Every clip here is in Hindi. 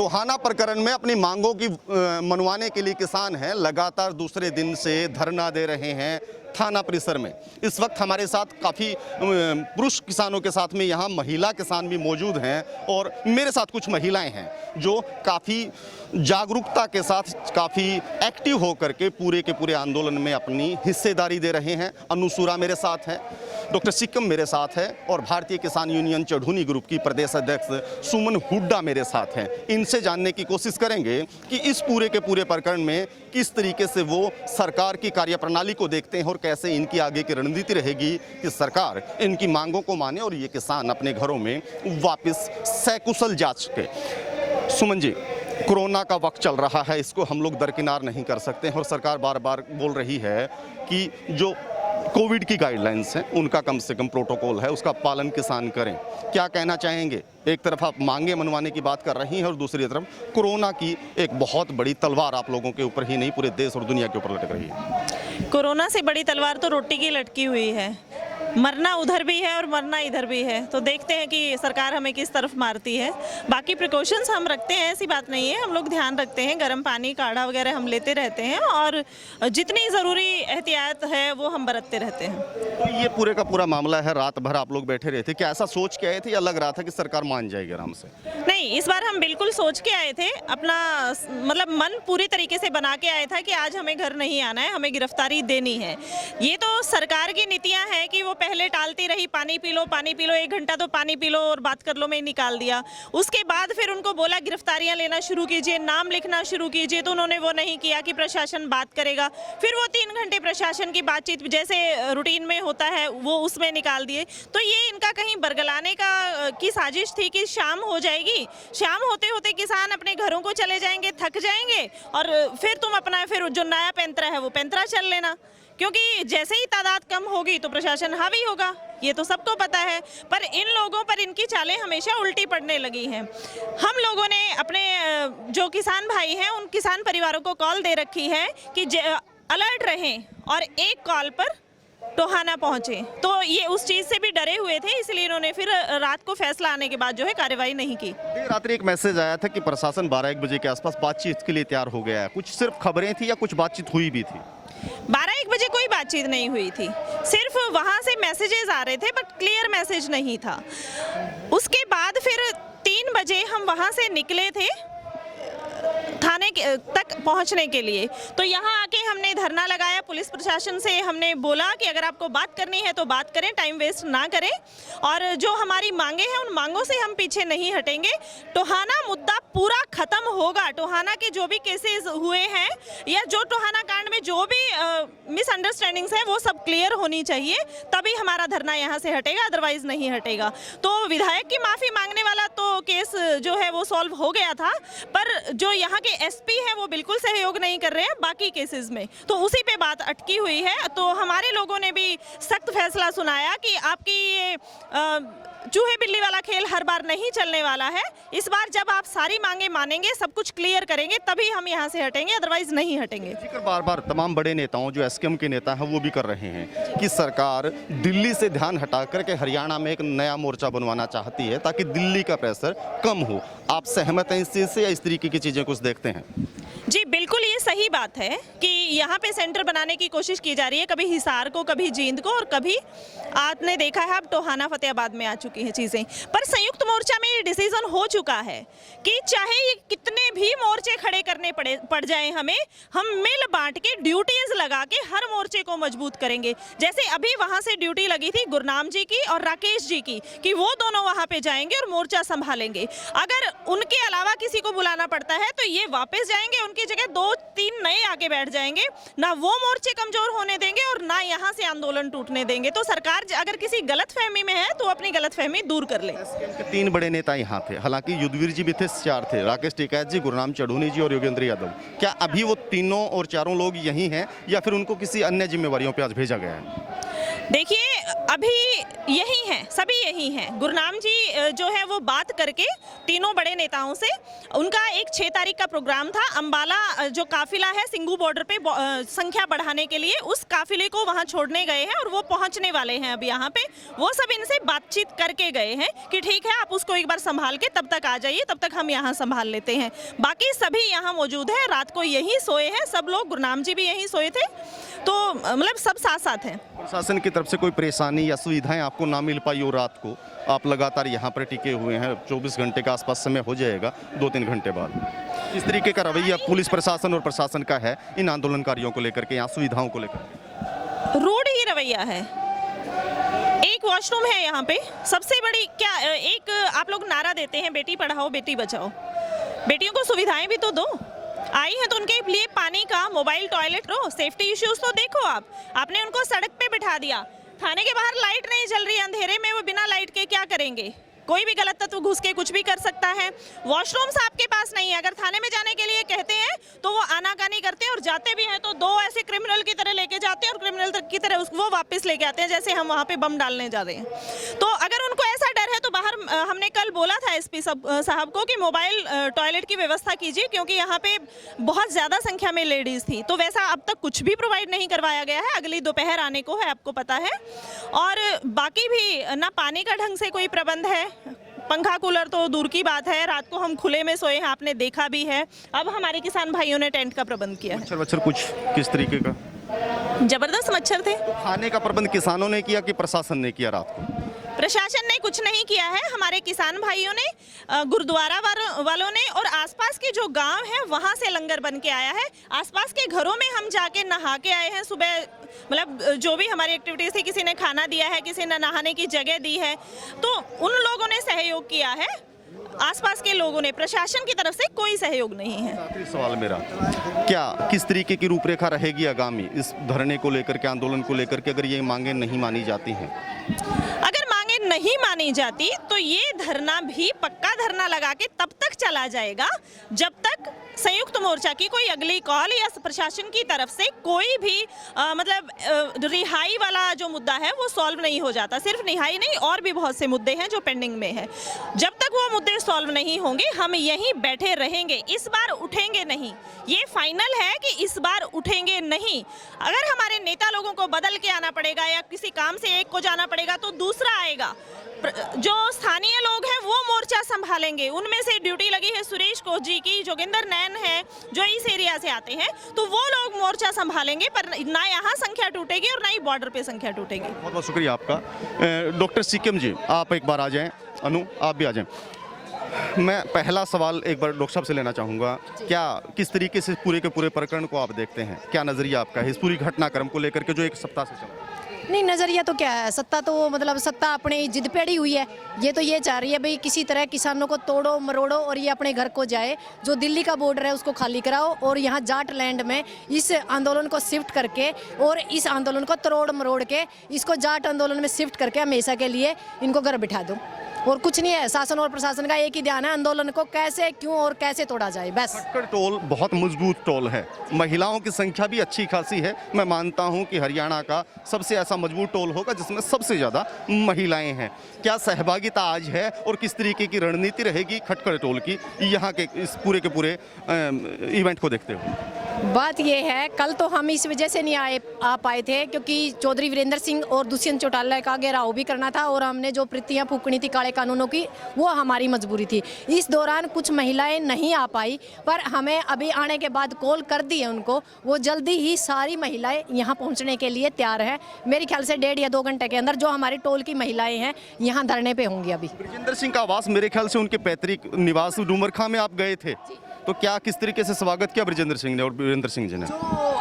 टोहाना प्रकरण में अपनी मांगों की मनवाने के लिए किसान हैं, लगातार दूसरे दिन से धरना दे रहे हैं थाना परिसर में। इस वक्त हमारे साथ काफ़ी पुरुष किसानों के साथ में यहाँ महिला किसान भी मौजूद हैं और मेरे साथ कुछ महिलाएं हैं जो काफ़ी जागरूकता के साथ, काफ़ी एक्टिव होकर के पूरे आंदोलन में अपनी हिस्सेदारी दे रहे हैं। अनुसूरा मेरे साथ है, डॉक्टर सिक्कम मेरे साथ है और भारतीय किसान यूनियन चढ़ूनी ग्रुप की प्रदेश अध्यक्ष सुमन हुड्डा मेरे साथ हैं। इनसे जानने की कोशिश करेंगे कि इस पूरे के पूरे प्रकरण में किस तरीके से वो सरकार की कार्यप्रणाली को देखते हैं और कैसे इनकी आगे की रणनीति रहेगी कि सरकार इनकी मांगों को माने और ये किसान अपने घरों में वापस सकुशल जा सके। सुमन जी, कोरोना का वक्त चल रहा है, इसको हम लोग दरकिनार नहीं कर सकते और सरकार बार बार बोल रही है कि जो कोविड की गाइडलाइंस हैं उनका कम से कम प्रोटोकॉल है, उसका पालन किसान करें। क्या कहना चाहेंगे? एक तरफ आप मांगे मनवाने की बात कर रही हैं और दूसरी तरफ कोरोना की एक बहुत बड़ी तलवार आप लोगों के ऊपर ही नहीं पूरे देश और दुनिया के ऊपर लटक रही है। कोरोना से बड़ी तलवार तो रोटी की लटकी हुई है। मरना उधर भी है और मरना इधर भी है, तो देखते हैं कि सरकार हमें किस तरफ मारती है। बाकी प्रिकॉशंस हम रखते हैं, ऐसी बात नहीं है, हम लोग ध्यान रखते हैं, गर्म पानी काढ़ा वगैरह हम लेते रहते हैं और जितनी ज़रूरी एहतियात है वो हम बरतते रहते हैं। तो ये पूरे का पूरा मामला है, रात भर आप लोग बैठे रहे थे, क्या ऐसा सोच के आए थे या लग रहा था कि सरकार मान जाएगी आराम से? नहीं, इस बार हम बिल्कुल सोच के आए थे, अपना मतलब मन पूरी तरीके से बना के आए था कि आज हमें घर नहीं आना है, हमें गिरफ्तारी देनी है। ये तो सरकार की नीतियाँ हैं कि वो पहले टालती रही, पानी पी लो 1 घंटा तो पानी पी लो और बात कर लो में निकाल दिया। उसके बाद फिर उनको बोला गिरफ्तारियां लेना शुरू कीजिए, नाम लिखना शुरू कीजिए, तो उन्होंने वो नहीं किया कि प्रशासन बात करेगा। फिर वो 3 घंटे प्रशासन की बातचीत जैसे रूटीन में होता है वो उसमें निकाल दिए। तो ये इनका कहीं बरगलाने की साजिश थी कि शाम हो जाएगी, शाम होते होते किसान अपने घरों को चले जाएंगे, थक जाएंगे और फिर तुम अपना फिर जो नया पैंतरा है वो पैंतरा चल लेना, क्योंकि जैसे ही तादाद कम होगी तो प्रशासन हावी होगा, ये तो सबको पता है। पर इन लोगों पर इनकी चालें हमेशा उल्टी पड़ने लगी हैं। हम लोगों ने अपने जो किसान भाई हैं उन किसान परिवारों को कॉल दे रखी है कि अलर्ट रहें और एक कॉल पर टोहाना पहुंचे। तो ये उस चीज़ से भी डरे हुए थे, इसलिए इन्होंने फिर रात को फैसला आने के बाद जो है कार्रवाई नहीं की। देर रात्रि एक मैसेज आया था कि प्रशासन 12-1 बजे के आसपास बातचीत के लिए तैयार हो गया है। कुछ सिर्फ खबरें थी या कुछ बातचीत हुई भी थी? 12-1 बजे कोई बातचीत नहीं हुई थी, सिर्फ वहाँ से मैसेजेस आ रहे थे बट क्लियर मैसेज नहीं था। उसके बाद फिर 3 बजे हम वहाँ से निकले थे थाने तक पहुंचने के लिए। तो यहाँ आके हमने धरना लगाया, पुलिस प्रशासन से हमने बोला कि अगर आपको बात करनी है तो बात करें, टाइम वेस्ट ना करें और जो हमारी मांगे हैं उन मांगों से हम पीछे नहीं हटेंगे। टोहाना मुद्दा पूरा खत्म होगा। टोहाना के जो भी केसेस हुए हैं या जो टोहाना कांड में जो भी मिसअंडरस्टैंडिंग्स है वो सब क्लियर होनी चाहिए, तभी हमारा धरना यहाँ से हटेगा, अदरवाइज नहीं हटेगा। तो विधायक की माफ़ी मांगने वाला तो केस जो है वो सॉल्व हो गया था, पर जो यहाँ के एसपी हैं वो बिल्कुल सहयोग नहीं कर रहे हैं बाकी केसेस में, तो उसी पे बात अटकी हुई है। तो हमारे लोगों ने भी सख्त फैसला सुनाया कि आपकी ये चूहे बिल्ली वाला खेल हर बार नहीं चलने वाला है। इस बार जब आप सारी मांगे मानेंगे, सब कुछ क्लियर करेंगे, तभी हम यहाँ से हटेंगे, अदरवाइज नहीं हटेंगे। जिक्र बार बार तमाम बड़े नेताओं जो एसकेएम के नेता हैं वो भी कर रहे हैं कि सरकार दिल्ली से ध्यान हटा करके हरियाणा में एक नया मोर्चा बनवाना चाहती है ताकि दिल्ली का प्रेशर कम हो। आप सहमत हैं इस चीज़ से या इस तरीके की चीज़ें कुछ देखते हैं? जी बिल्कुल, ये सही बात है कि यहाँ पे सेंटर बनाने की कोशिश की जा रही है, कभी हिसार को, कभी जींद को और कभी आपने देखा है अब टोहाना फतेहाबाद में आ चुकी हैं चीज़ें। पर संयुक्त मोर्चा में ये डिसीजन हो चुका है कि चाहे ये कितने भी मोर्चे खड़े करने पड़ जाएं हमें, हम मिल बांट के ड्यूटीज लगा के हर मोर्चे को मजबूत करेंगे। जैसे अभी वहाँ से ड्यूटी लगी थी गुरनाम जी की और राकेश जी की कि वो दोनों वहाँ पे जाएंगे और मोर्चा संभालेंगे। अगर उनके अलावा किसी को बुलाना पड़ता है तो ये वापस जाएंगे, उनकी जगह 2-3 नए आके बैठ जाएंगे। ना वो मोर्चे कमजोर होने देंगे और ना यहाँ से आंदोलन टूटने देंगे। तो सरकार अगर किसी गलतफहमी में है तो अपनी गलतफहमी दूर कर ले। के 3 बड़े नेता यहाँ थे, हालांकि युद्धवीर जी भी थे, 4 थे, राकेश टिकैत जी, गुरनाम चढ़ूनी जी और योगेंद्र यादव। क्या अभी वो तीनों और चारों लोग यही हैं या फिर उनको किसी अन्य जिम्मेवारियों पर आज भेजा गया है? देखिए, अभी यही हैं, सभी यही हैं। गुरनाम जी जो है वो बात करके तीनों बड़े नेताओं से, उनका एक 6 तारीख का प्रोग्राम था अम्बाला जो काफिला है सिंघू बॉर्डर पे संख्या बढ़ाने के लिए, उस काफिले को वहां छोड़ने गए हैं और वो पहुंचने वाले हैं। अब यहाँ पे वो सब इनसे बातचीत करके गए हैं कि ठीक है आप उसको एक बार संभाल के तब तक आ जाइए, तब तक हम यहाँ संभाल लेते हैं। बाकी सभी यहाँ मौजूद हैं, रात को यहीं सोए हैं सब लोग, गुरनाम जी भी यहीं सोए थे, तो मतलब सब साथ साथ हैं। प्रशासन की तरफ से कोई परेशानी या सुविधाएं आपको ना मिल पाई हो? रात को आप लगातार यहाँ पर टिके हुए हैं, 24 घंटे के आसपास समय हो जाएगा 2-3 घंटे बाद। इस तरीके का रवैया पुलिस प्रशासन और प्रशासन का है इन आंदोलनकारियों को लेकर के, यहाँ सुविधाओं को लेकर? रूढ़ ही रवैया है। एक वॉशरूम है यहाँ पे, सबसे बड़ी क्या एक आप लोग नारा देते हैं बेटी पढ़ाओ बेटी बचाओ, बेटियों को सुविधाएं भी तो दो। आई है तो उनके लिए पानी का, मोबाइल, टॉयलेट रो, सेफ्टी इश्यूज तो देखो। आपने उनको सड़क पे बिठा दिया, थाने के बाहर लाइट नहीं जल रही, अंधेरे में वो बिना लाइट के क्या करेंगे? कोई भी गलत तत्व घुस के कुछ भी कर सकता है। वॉशरूम्स आपके पास नहीं है, अगर थाने में जाने के लिए कहते हैं तो वो आनाकानी करते हैं, और जाते भी हैं तो 2 ऐसे क्रिमिनल की तरह लेके जाते हैं और क्रिमिनल की तरह वो वापस लेके आते हैं जैसे हम वहाँ पे बम डालने जा रहे हैं। तो अगर उनको ऐसा डर है तो बाहर हमने कल बोला था एसपी साहब को कि मोबाइल टॉयलेट की व्यवस्था कीजिए, क्योंकि यहाँ पे बहुत ज़्यादा संख्या में लेडीज़ थी। तो वैसा अब तक कुछ भी प्रोवाइड नहीं करवाया गया है, अगली दोपहर आने को है, आपको पता है। और बाकी भी ना पानी का ढंग से कोई प्रबंध है, पंखा कूलर तो दूर की बात है, रात को हम खुले में सोए हैं, आपने देखा भी है। अब हमारे किसान भाइयों ने टेंट का प्रबंध किया है। मच्छर कुछ किस तरीके का? जबरदस्त मच्छर थे। खाने का प्रबंध किसानों ने किया कि प्रशासन ने किया? रात को प्रशासन ने कुछ नहीं किया है, हमारे किसान भाइयों ने, गुरुद्वारा वालों ने और आसपास के जो गांव हैं वहां से लंगर बन के आया है। आसपास के घरों में हम जाके नहा के आए हैं सुबह, मतलब जो भी हमारी एक्टिविटीज थी, किसी ने खाना दिया है, किसी ने नहाने की जगह दी है, तो उन लोगों ने सहयोग किया है। आसपास के लोगों ने, प्रशासन की तरफ से कोई सहयोग नहीं है। आखिरी सवाल मेरा, क्या किस तरीके की रूपरेखा रहेगी आगामी इस धरने को लेकर के, आंदोलन को लेकर के, अगर ये मांगे नहीं मानी जाती हैं? अगर मांगे नहीं मानी जाती तो ये धरना भी पक्का धरना लगा के तब तक चला जाएगा जब तक संयुक्त मोर्चा की कोई अगली कॉल या प्रशासन की तरफ से कोई भी मतलब रिहाई वाला जो मुद्दा है वो सॉल्व नहीं हो जाता। सिर्फ रिहाई नहीं, और भी बहुत से मुद्दे हैं जो पेंडिंग में है। जब तक वो मुद्दे सॉल्व नहीं होंगे हम यहीं बैठे रहेंगे। इस बार उठेंगे नहीं, ये फाइनल है कि इस बार उठेंगे नहीं। अगर हमारे नेता लोगों को बदल के आना पड़ेगा या किसी काम से एक को जाना पड़ेगा तो दूसरा आएगा। जो स्थानीय लोग हैं वो मोर्चा संभालेंगे, उनमें से ड्यूटी लगी है सुरेश कोच जी की, जोगिंदर नैन है जो इस एरिया से आते हैं, तो वो लोग मोर्चा संभालेंगे, पर ना यहाँ संख्या टूटेगी और ना ही बॉर्डर पे संख्या टूटेगी। बहुत बहुत शुक्रिया आपका। डॉक्टर सिक्किम जी, आप एक बार आ जाएं, अनु आप भी आ जाएं। मैं पहला सवाल एक बार डॉक्टर साहब से लेना चाहूँगा, क्या किस तरीके से पूरे के पूरे प्रकरण को आप देखते हैं? क्या नज़रिया आपका है इस पूरी घटनाक्रम को लेकर के जो 1 सप्ताह से चल रहा है? नहीं, नज़रिया तो क्या है, सत्ता तो मतलब सत्ता अपनी जिद पे अड़ी हुई है। ये तो ये चाह रही है भाई किसी तरह किसानों को तोड़ो मरोड़ो और ये अपने घर को जाए। जो दिल्ली का बॉर्डर है उसको खाली कराओ और यहाँ जाट लैंड में इस आंदोलन को शिफ्ट करके और इस आंदोलन को तोड़ मरोड़ के इसको जाट आंदोलन में शिफ्ट करके हमेशा के लिए इनको घर बिठा दो। और कुछ नहीं है, शासन और प्रशासन का एक ही ध्यान है, आंदोलन को कैसे, क्यों और कैसे तोड़ा जाए, बस। खटकर टोल बहुत मजबूत टोल है, महिलाओं की संख्या भी अच्छी खासी है। मैं मानता हूं कि हरियाणा का सबसे ऐसा मजबूत टोल होगा जिसमें सबसे ज़्यादा महिलाएं हैं। क्या सहभागिता आज है और किस तरीके की रणनीति रहेगी खटकर टोल की यहाँ के इस पूरे के पूरे इवेंट को देखते हुए? बात ये है, कल तो हम इस वजह से नहीं आ पाए थे क्योंकि चौधरी वीरेंद्र सिंह और दुष्यंत चौटाला का घेराव भी करना था और हमने जो प्रतियां फूकनी थी काले कानूनों की वो हमारी मजबूरी थी। इस दौरान कुछ महिलाएं नहीं आ पाई, पर हमें अभी आने के बाद कॉल कर दी है उनको, वो जल्दी ही सारी महिलाएं यहाँ पहुँचने के लिए तैयार है। मेरे ख्याल से 1.5 या 2 घंटे के अंदर जो हमारी टोल की महिलाएं हैं यहाँ धरने पे होंगी। अभी ब्रिजेंद्र सिंह का आवास मेरे ख्याल से उनके पैतृक निवास डूमरखा में आप गए थे, तो क्या किस तरीके से स्वागत किया ब्रिजेंद्र सिंह ने और वीरेंद्र सिंह जी ने?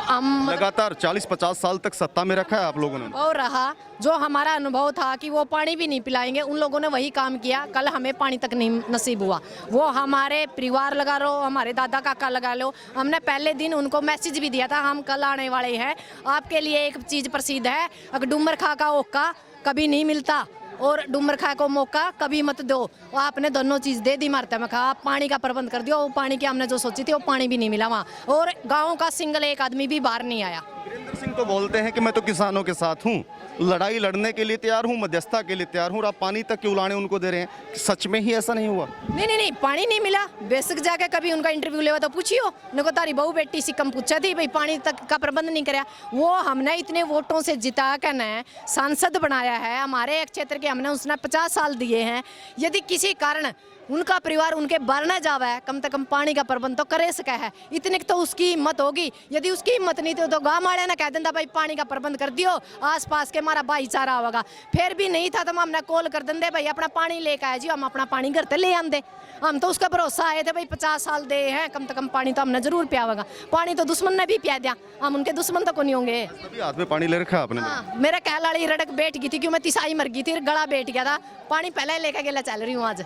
हम लगातार 40-50 साल तक सत्ता में रखा है आप लोगों ने। और रहा जो हमारा अनुभव था कि वो पानी भी नहीं पिलाएंगे, उन लोगों ने वही काम किया। कल हमें पानी तक नहीं नसीब हुआ। वो हमारे परिवार लगा लो, हमारे दादा काका लगा लो, हमने पहले दिन उनको मैसेज भी दिया था हम कल आने वाले हैं। आपके लिए एक चीज़ प्रसिद्ध है, अगर डूमर खा का ओका कभी नहीं मिलता और डूमर खा को मौका कभी मत दो। वो आपने दोनों चीज़ दे दी मारता में, कहा आप पानी का प्रबंध कर दियो। वो पानी की हमने जो सोची थी वो पानी भी नहीं मिला वहाँ, और गाँव का सिंगल एक आदमी भी बाहर नहीं आया। वीरेंद्र सिंह तो बोलते हैं कि मैं तो किसानों के साथ हूँ, लड़ाई लड़ने के लिए तैयार हूँ, मध्यस्थता के लिए तैयार हूँ, और आप पानी तक के उलाने उनको दे रहे हैं। सच में ही ऐसा नहीं हुआ? नहीं, पानी नहीं मिला। बेसिक जाके कभी उनका इंटरव्यू लेवा तो पूछियो, नको तारी बहू बेटी से कम पूछा थी भाई पानी तक का प्रबंध नहीं कराया। वो हमने इतने वोटों से जिता कर न सांसद बनाया है, हमारे एक क्षेत्र के हमने उसने 50 साल दिए हैं। यदि किसी कारण उनका परिवार उनके बाहर न जावा है, कम से कम पानी का प्रबंध तो करे सके है, इतनी तो उसकी हिम्मत होगी। यदि उसकी हिम्मत नहीं तो गाँव वाले ने कह देता भाई पानी का प्रबंध कर दियो, आस पास के हमारा भाईचारा होगा। फिर भी नहीं था तो हमने कॉल कर देंगे भाई अपना पानी लेकर आए जी, हम अपना पानी घर से ले आते। हम तो उसका भरोसा आए थे भाई 50 साल दे हैं, कम से कम पानी तो हमने जरूर पियावेगा। पानी तो दुश्मन ने भी पिया दिया, हम उनके दुश्मन तो को नहीं होंगे। अभी हाथ में पानी ले रखा आपने? हाँ, मेरा कहलाड़ी रड़क बैठ गई थी क्यों मैं तिसाई मर गई थी, गला बैठ गया था, पानी पहले लेकर गेला चल रही हूँ आज।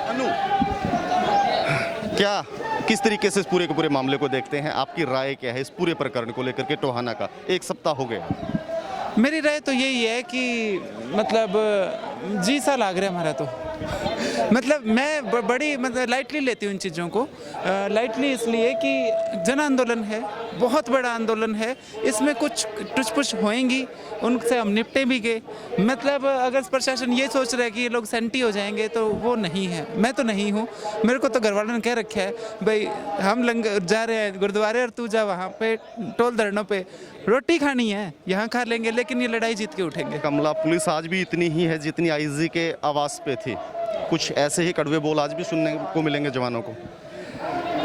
अनु, क्या किस तरीके से इस पूरे के पूरे मामले को देखते हैं? आपकी राय क्या है इस पूरे प्रकरण को लेकर के? टोहाना का 1 सप्ताह हो गया। मेरी राय तो यही है कि मतलब जी सा लग रहा है हमारा तो मतलब मैं बड़ी मतलब लाइटली लेती हूँ इन चीज़ों को। लाइटली इसलिए कि जन आंदोलन है, बहुत बड़ा आंदोलन है, इसमें कुछ टुच-पुच होएंगी, उनसे हम निपटे भी गए। मतलब अगर प्रशासन ये सोच रहा है कि ये लोग सेंटी हो जाएंगे तो वो नहीं है, मैं तो नहीं हूँ। मेरे को तो घर वालों ने कह रखा है भाई हम लंगर जा रहे हैं गुरुद्वारे और तू जा वहाँ पे टोल धरनों पे, रोटी खानी है यहाँ खा लेंगे, लेकिन ये लड़ाई जीत के उठेंगे। कमला, पुलिस आज भी इतनी ही है जितनी आईजी के आवास पे थी। कुछ ऐसे ही कड़वे बोल आज भी सुनने को मिलेंगे जवानों को।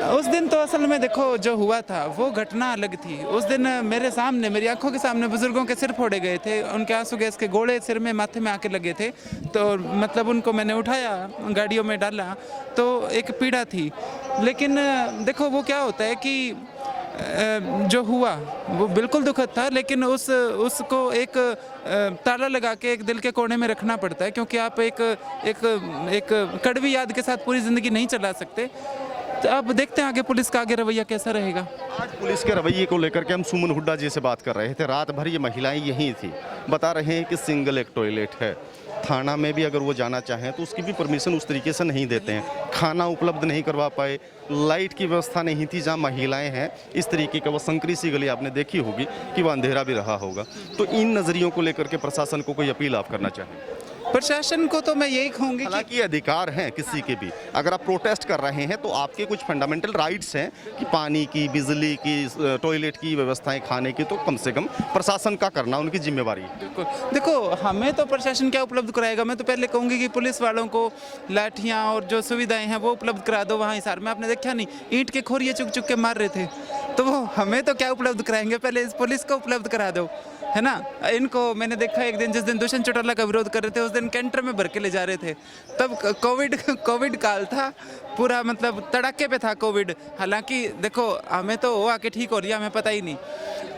उस दिन तो असल में देखो जो हुआ था वो घटना अलग थी। उस दिन मेरे सामने, मेरी आंखों के सामने बुजुर्गों के सिर फोड़े गए थे, उनके आंसू गैस के गोले सिर में माथे में आके लगे थे। तो मतलब उनको मैंने उठाया, गाड़ियों में डाला, तो एक पीड़ा थी। लेकिन देखो वो क्या होता है कि जो हुआ वो बिल्कुल दुखद था, लेकिन उसको एक ताला लगा के एक दिल के कोने में रखना पड़ता है, क्योंकि आप एक कड़वी याद के साथ पूरी ज़िंदगी नहीं चला सकते। तो अब देखते हैं आगे पुलिस का आगे रवैया कैसा रहेगा। आज पुलिस के रवैये को लेकर के हम सुमन हुड्डा जी से बात कर रहे थे। रात भर ये महिलाएं यहीं थी, बता रहे हैं कि सिंगल एक टॉयलेट है। थाना में भी अगर वो जाना चाहें तो उसकी भी परमिशन उस तरीके से नहीं देते हैं। खाना उपलब्ध नहीं करवा पाए, लाइट की व्यवस्था नहीं थी। जहाँ महिलाएं हैं इस तरीके का, वो संकरी सी गली आपने देखी होगी कि वह अंधेरा भी रहा होगा। तो इन नज़रियों को लेकर के प्रशासन को कोई अपील आप करना चाहें? प्रशासन को तो मैं यही कहूँगी कि हालांकि अधिकार हैं किसी के भी, अगर आप प्रोटेस्ट कर रहे हैं तो आपके कुछ फंडामेंटल राइट्स हैं कि पानी की, बिजली की, टॉयलेट की व्यवस्थाएं, खाने की, तो कम से कम प्रशासन का करना उनकी जिम्मेवारी है। बिल्कुल। देखो हमें तो प्रशासन क्या उपलब्ध कराएगा। मैं तो पहले कहूँगी कि पुलिस वालों को लाठियाँ और जो सुविधाएं हैं वो उपलब्ध करा दो। वहाँ हिसार में आपने देखा नहीं, ईंट के खोरिए चुक चुक के मार रहे थे, तो वो हमें तो क्या उपलब्ध कराएंगे, पहले इस पुलिस को उपलब्ध करा दो, है ना। इनको मैंने देखा एक दिन, जिस दिन दुष्यंत चौटाला का विरोध कर रहे थे उस दिन कैंटर में भर के ले जा रहे थे। तब कोविड काल था, पूरा मतलब तड़ाके पे था कोविड। हालांकि देखो हमें तो वो आके ठीक हो रही है, हमें पता ही नहीं।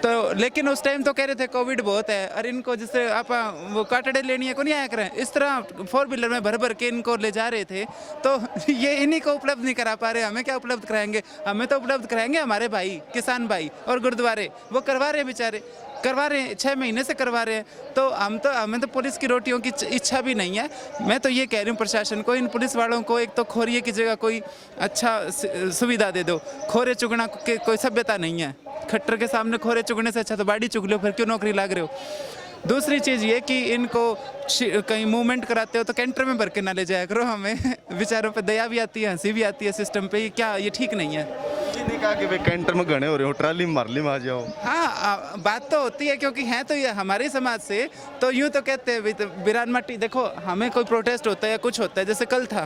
तो लेकिन उस टाइम तो कह रहे थे कोविड बहुत है, और इनको जिससे आप वो काटड़े लेनी है को नहीं आया करें, इस तरह 4 व्हीलर में भर भर के इनको ले जा रहे थे। तो ये इन्हीं को उपलब्ध नहीं करा पा रहे, हमें क्या उपलब्ध कराएंगे। हमें तो उपलब्ध कराएंगे हमारे भाई किसान भाई और गुरुद्वारे, वो करवा रहे हैं बेचारे, करवा रहे हैं, 6 महीने से करवा रहे हैं। तो हमें तो पुलिस की रोटियों की इच्छा भी नहीं है। मैं तो ये कह रही हूँ प्रशासन को, इन पुलिस वालों को एक तो खोरिए की जगह कोई अच्छा सुविधा दे दो। खोरे चुगना के कोई सभ्यता नहीं है। खट्टर के सामने खोरे चुगने से अच्छा तो बाड़ी चुग लो, फिर क्यों नौकरी लाग रहे हो। दूसरी चीज़ ये कि इनको कहीं मूवमेंट कराते हो तो कैंटर में भर के ना ले जाया करो। हमें बेचारों पे दया भी आती है, हंसी भी आती है सिस्टम पे। क्या ये ठीक नहीं है। ये नहीं कहा कि वे कैंटर में गणे हो रहे हो, ट्राली में मारली में आ जाओ। हाँ बात तो होती है, क्योंकि हैं तो ये हमारे समाज से, तो यूँ तो कहते हैं तो बिरान मट्टी। देखो हमें कोई प्रोटेस्ट होता है या कुछ होता है, जैसे कल था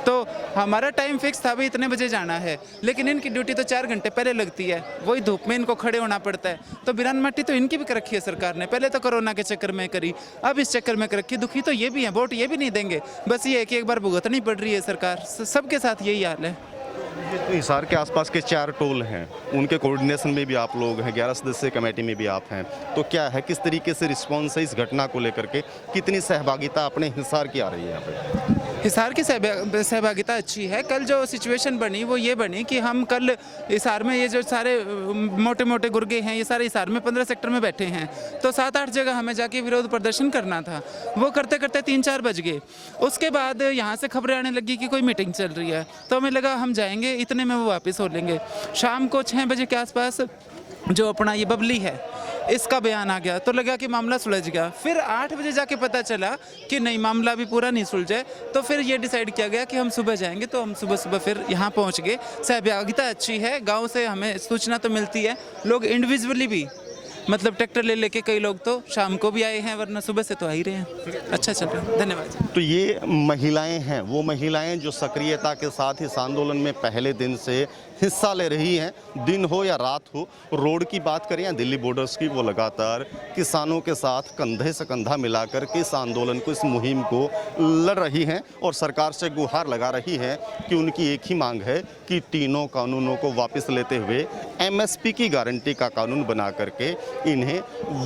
तो हमारा टाइम फिक्स था, भाई इतने बजे जाना है, लेकिन इनकी ड्यूटी तो 4 घंटे पहले लगती है, वही धूप में इनको खड़े होना पड़ता है। तो बिरान मट्टी तो इनकी भी कर रखी है सरकार ने, पहले तो कोरोना के चक्कर में करी, अब इस चक्कर में कर रखी। दुखी तो ये भी है, वोट ये भी नहीं देंगे। बस ये है कि एक बार भुगतनी पड़ रही है सरकार, सबके साथ यही हाल है। तो हिसार के आसपास के 4 टोल हैं, उनके कोऑर्डिनेशन में भी आप लोग हैं, 11 सदस्यीय कमेटी में भी आप हैं। तो क्या है, किस तरीके से रिस्पॉन्स है इस घटना को लेकर के? कितनी सहभागिता अपने हिसार की आ रही है यहाँ पे? हिसार की सहभागिता अच्छी है। कल जो सिचुएशन बनी वो ये बनी कि हम कल हिसार में ये जो सारे मोटे मोटे गुर्गे हैं, ये सारे हिसार में 15 सेक्टर में बैठे हैं, तो 7-8 जगह हमें जाके विरोध प्रदर्शन करना था। वो करते करते 3-4 बज गए। उसके बाद यहाँ से खबरें आने लगी कि कोई मीटिंग चल रही है, तो हमें लगा हम जाएंगे, इतने में वो वापस हो लेंगे। शाम को 6 बजे के आसपास जो अपना ये बबली है, इसका बयान आ गया तो लगा कि मामला सुलझ गया। फिर 8 बजे जाके पता चला कि नहीं, मामला अभी पूरा नहीं सुलझा। तो फिर ये डिसाइड किया गया कि हम सुबह जाएंगे। तो हम सुबह फिर यहाँ पहुँच गए। सहभागिता अच्छी है, गाँव से हमें सूचना तो मिलती है, लोग इंडिविजुअली भी मतलब ट्रैक्टर ले लेके कई लोग तो शाम को भी आए हैं, वरना सुबह से तो आ ही रहे हैं। अच्छा चल रहा है, धन्यवाद। तो ये महिलाएं हैं, वो महिलाएं जो सक्रियता के साथ इस आंदोलन में पहले दिन से हिस्सा ले रही हैं, दिन हो या रात हो। रोड की बात करें या दिल्ली बॉर्डर्स की, वो लगातार किसानों के साथ कंधे से कंधा मिलाकर के इस आंदोलन को, इस मुहिम को लड़ रही हैं और सरकार से गुहार लगा रही है कि उनकी एक ही मांग है कि तीनों कानूनों को वापस लेते हुए MSP की गारंटी का कानून बना करके इन्हें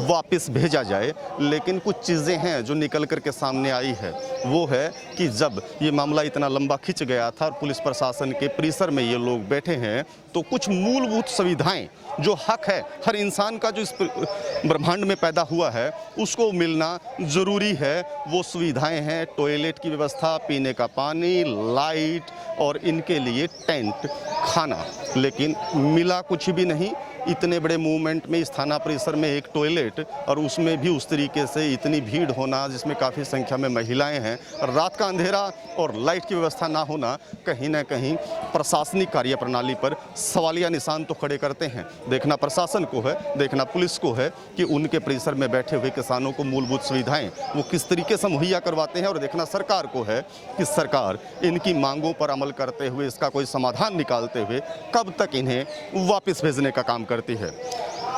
वापस भेजा जाए। लेकिन कुछ चीज़ें हैं जो निकल कर के सामने आई है, वो है कि जब ये मामला इतना लंबा खिंच गया था और पुलिस प्रशासन के परिसर में ये लोग बैठे हैं, तो कुछ मूलभूत सुविधाएं जो हक है हर इंसान का, जो इस ब्रह्मांड में पैदा हुआ है, उसको मिलना ज़रूरी है। वो सुविधाएं हैं टॉयलेट की व्यवस्था, पीने का पानी, लाइट और इनके लिए टेंट, खाना। लेकिन मिला कुछ भी नहीं। इतने बड़े मूवमेंट में इस थाना परिसर में एक टॉयलेट, और उसमें भी उस तरीके से इतनी भीड़ होना जिसमें काफ़ी संख्या में महिलाएं हैं, रात का अंधेरा और लाइट की व्यवस्था ना होना कहीं ना कहीं प्रशासनिक कार्यप्रणाली पर सवालिया निशान तो खड़े करते हैं। देखना प्रशासन को है, देखना पुलिस को है कि उनके परिसर में बैठे हुए किसानों को मूलभूत सुविधाएं वो किस तरीके से मुहैया करवाते हैं, और देखना सरकार को है कि सरकार इनकी मांगों पर अमल करते हुए, इसका कोई समाधान निकालते हुए कब तक इन्हें वापस भेजने का काम करती है।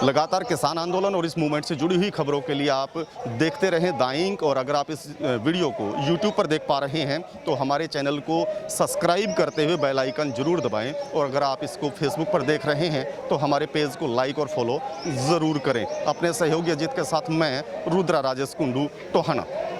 लगातार किसान आंदोलन और इस मूवमेंट से जुड़ी हुई खबरों के लिए आप देखते रहें द इंक। और अगर आप इस वीडियो को YouTube पर देख पा रहे हैं तो हमारे चैनल को सब्सक्राइब करते हुए बेल आइकन जरूर दबाएं, और अगर आप इसको Facebook पर देख रहे हैं तो हमारे पेज को लाइक और फॉलो ज़रूर करें। अपने सहयोगी अजीत के साथ मैं रुद्रा राजेश कुंडू, टोहाना।